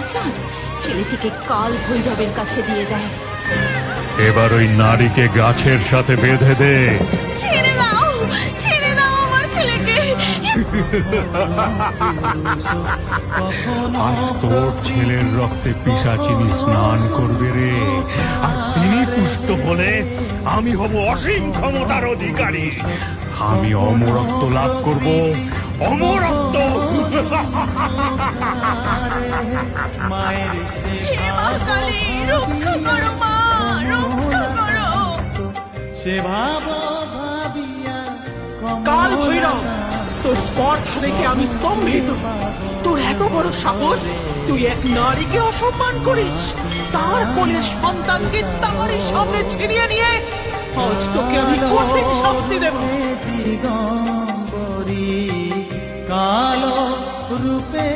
অত্যাচার ছেলেটিকে কাল ভৈরবের কাছে দিয়ে দেয়। এবার ওই নারীকে গাছের সাথে বেঁধে দে। ছেড়ে দাও আমার ছেলেকে। আজ তোর ছেলের রক্তে পিশাচিনী স্নান করবে রে, আর তিনি পুষ্ট হলে আমি হব অসীম ক্ষমতার অধিকারী। আমি অমরত্ব লাভ করব, অমরত্ব। হে মা কালী, রক্ষা করো মা, রক্ষা করো। কাল ভৈরব, তোর স্পর্ধা দেখে আমি স্তম্ভিত। তোর এত বড় সাহস, তুই এক নারীকে অসম্মান করিস, তার কোলের সন্তানকে তারই সামনে ছিনিয়ে নিয়ে আজ তোকে আমি কঠিন শাস্তি দেব। কালো রূপে